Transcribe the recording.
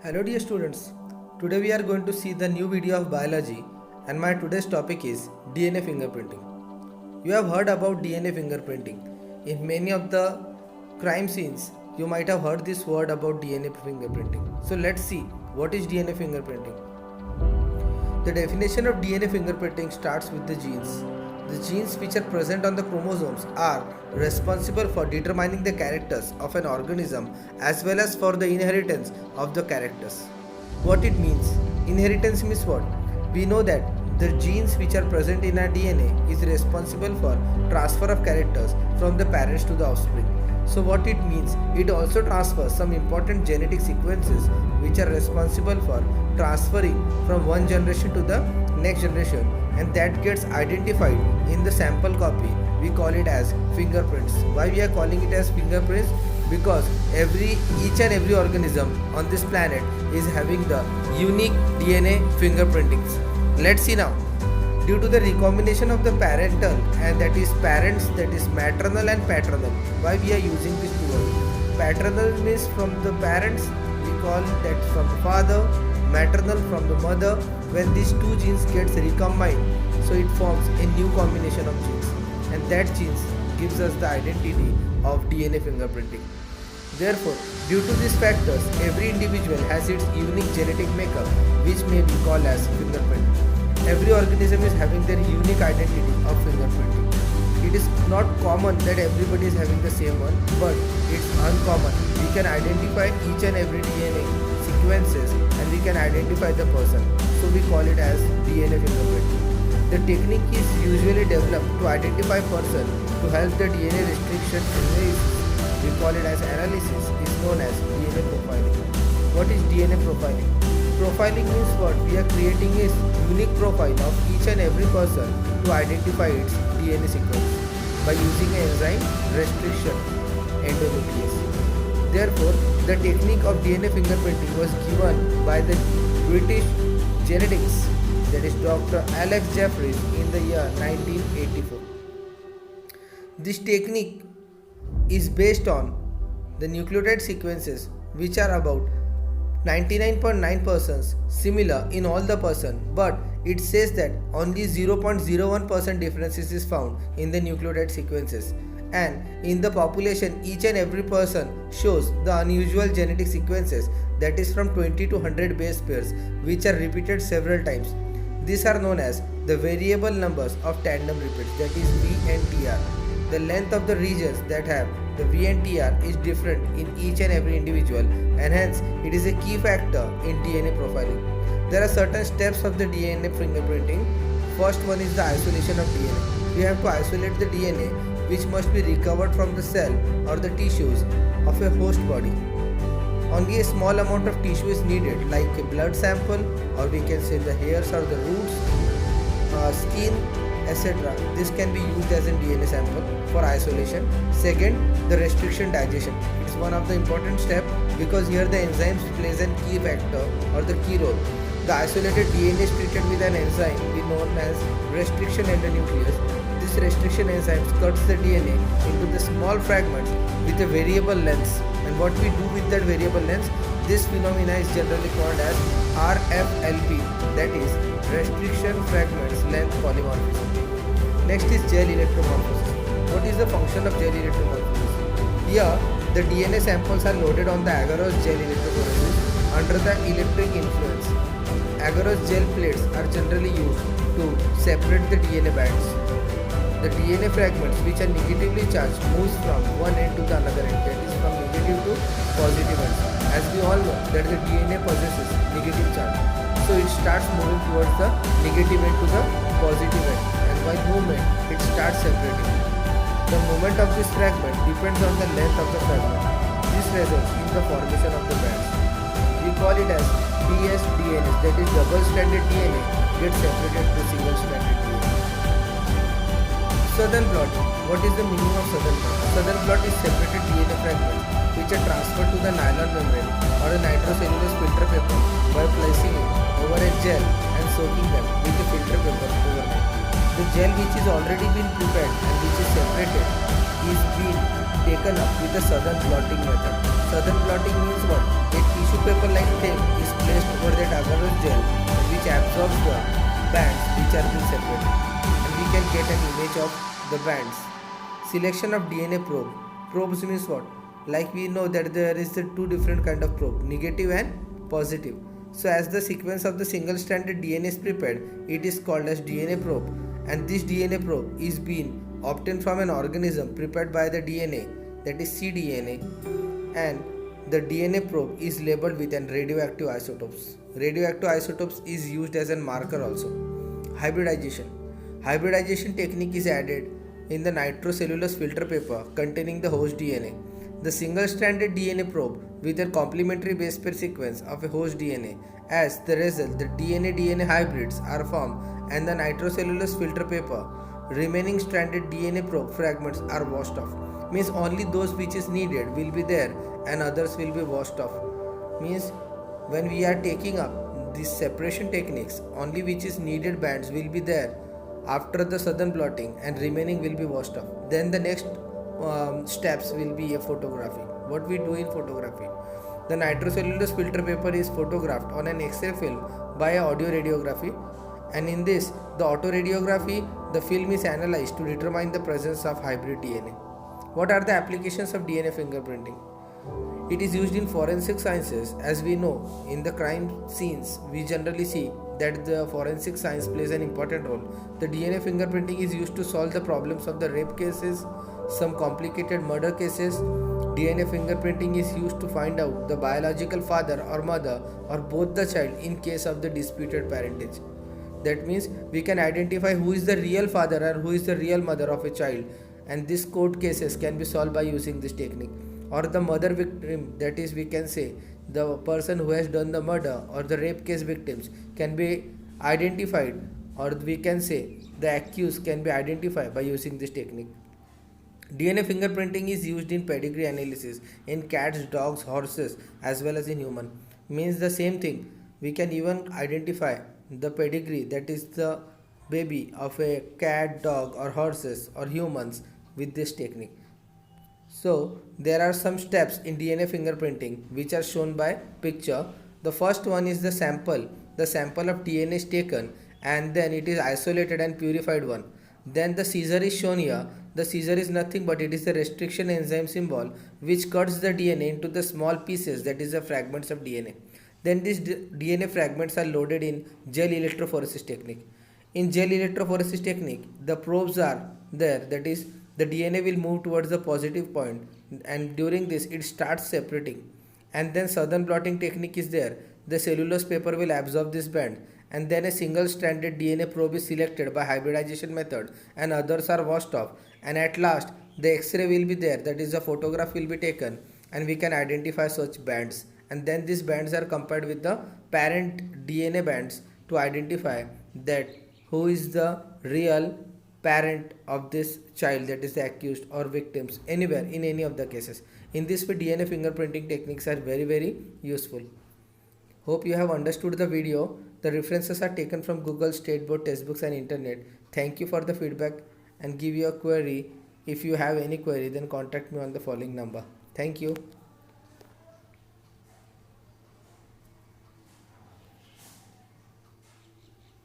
Hello dear students, today we are going to see the new video of biology and my today's topic is DNA fingerprinting. You have heard about DNA fingerprinting. In many of the crime scenes, you might have heard this word about DNA fingerprinting. So let's see what is DNA fingerprinting. The definition of DNA fingerprinting starts with the genes. The genes which are present on the chromosomes are responsible for determining the characters of an organism as well as for the inheritance of the characters. What it means? Inheritance means what? We know that the genes which are present in our DNA is responsible for transfer of characters from the parents to the offspring. So what it means? It also transfers some important genetic sequences which are responsible for transferring from one generation to the next generation, and that gets identified in the sample copy. We call it as fingerprints. Why we are calling it as fingerprints? Because each and every organism on this planet is having the unique DNA fingerprintings. Let's see now. Due to the recombination of the parental, and that is parents, that is maternal and paternal. Why we are using this two words? Paternal means from the parents, we call that from the father. Maternal from the mother. When these two genes gets recombined, so it forms a new combination of genes, and that genes gives us the identity of DNA fingerprinting. Therefore, due to these factors, every individual has its unique genetic makeup, which may be called as fingerprint. Every organism is having their unique identity of fingerprinting. It is not common that everybody is having the same one, but it's uncommon. We can identify each and every DNA sequences and we can identify the person. So we call it as DNA fingerprinting. The technique is usually developed to identify person to help the DNA restriction analysis. We call it as analysis, is known as DNA profiling. What is DNA profiling? Profiling means what? We are creating a unique profile of each and every person to identify its DNA sequence by using an enzyme restriction endonuclease. Therefore, the technique of DNA fingerprinting was given by the British genetics, that is Dr. Alex Jeffreys, in the year 1984. This technique is based on the nucleotide sequences which are about 99.9% similar in all the person, but it says that only 0.01% differences is found in the nucleotide sequences, and in the population each and every person shows the unusual genetic sequences, that is from 20 to 100 base pairs which are repeated several times. These are known as the variable numbers of tandem repeats, that is VNTR. The length of the regions that have the VNTR is different in each and every individual, and hence it is a key factor in DNA profiling. There are certain steps of the DNA fingerprinting. First one is the isolation of DNA. We have to isolate the DNA which must be recovered from the cell or the tissues of a host body. Only a small amount of tissue is needed, like a blood sample, or we can say the hairs or the roots, skin, etc. This can be used as a DNA sample for isolation. Second, the restriction digestion. It's one of the important steps because here the enzymes plays a key factor or the key role. The isolated DNA is treated with an enzyme we known as restriction endonuclease. This restriction enzyme cuts the DNA into the small fragments with a variable length. And what we do with that variable length, this phenomena is generally called as RFLP, that is restriction fragments length polymorphism. Next is gel electromorphosis. What is the function of gel electromorphosis? Here, the DNA samples are loaded on the agarose gel electrophoresis under the electric influence. Agarose gel plates are generally used to separate the DNA bands. The DNA fragments which are negatively charged moves from one end to the another end, that is from negative to positive end. As we all know that the DNA possesses negative charge, so it starts moving towards the negative end to the positive end, and by movement it starts separating. The movement of this fragment depends on the length of the fragment. This results in the formation of the bands. We call it as dsDNAs, that is double-stranded DNA gets separated to single-stranded DNA. Southern blot. What is the meaning of southern blot? Southern blot is separated DNA fragments which are transferred to the nylon membrane or a nitrocellulose filter paper by placing it over a gel and soaking them with the filter paper overnight. The gel which is already been prepared and which is separated is being taken up with the Southern blotting method. Southern blotting means what? A tissue paper like film is placed over that agarose gel which absorbs the bands which are being separated, and we can get an image of the bands. Selection of DNA probe. Probes means what? Like we know that there is the two different kind of probe, negative and positive. So as the sequence of the single stranded DNA is prepared, it is called as DNA probe, and this DNA probe is being obtained from an organism prepared by the DNA, that is cDNA, and the DNA probe is labeled with an radioactive isotopes. Radioactive isotopes is used as a marker also. Hybridization. Hybridization technique is added in the nitrocellulose filter paper containing the host DNA. The single-stranded DNA probe with a complementary base pair sequence of a host DNA. As the result, the DNA-DNA hybrids are formed and the nitrocellulose filter paper remaining stranded DNA probe fragments are washed off. Means only those which is needed will be there and others will be washed off. Means when we are taking up these separation techniques, only which is needed bands will be there after the southern blotting and remaining will be washed off. Then the next steps will be a photography. What we do in photography? The nitrocellulose filter paper is photographed on an X-ray film by audio radiography, and in this, the autoradiography, the film is analyzed to determine the presence of hybrid DNA. What are the applications of DNA fingerprinting? It is used in forensic sciences. As we know, in the crime scenes, we generally see that the forensic science plays an important role. The DNA fingerprinting is used to solve the problems of the rape cases, some complicated murder cases. DNA fingerprinting is used to find out the biological father or mother or both the child in case of the disputed parentage. That means we can identify who is the real father or who is the real mother of a child, and these court cases can be solved by using this technique. Or the mother victim, that is, we can say the person who has done the murder or the rape case victims can be identified, or we can say the accused can be identified by using this technique. DNA fingerprinting is used in pedigree analysis in cats, dogs, horses as well as in human. Means the same thing. We can even identify the pedigree, that is the baby of a cat, dog or horses or humans with this technique. So there are some steps in DNA fingerprinting which are shown by picture. The first one is the sample. The sample of DNA is taken and then it is isolated and purified one. Then the scissor is shown here. The scissor is nothing but it is the restriction enzyme symbol which cuts the DNA into the small pieces, that is the fragments of DNA. Then these DNA fragments are loaded in gel electrophoresis technique. In gel electrophoresis technique, the probes are there, that is the DNA will move towards the positive point, and during this it starts separating, and then southern blotting technique is there. The cellulose paper will absorb this band, and then a single stranded DNA probe is selected by hybridization method and others are washed off, and at last the X-ray will be there, that is the photograph will be taken and we can identify such bands, and then these bands are compared with the parent DNA bands to identify that who is the real parent of this child, that is the accused or victims, anywhere in any of the cases. In this way, DNA fingerprinting techniques are very useful. Hope you have understood the video. The references are taken from Google, State Board textbooks and internet. Thank you for the feedback and give your query. If you have any query, then contact me on the following number. Thank you.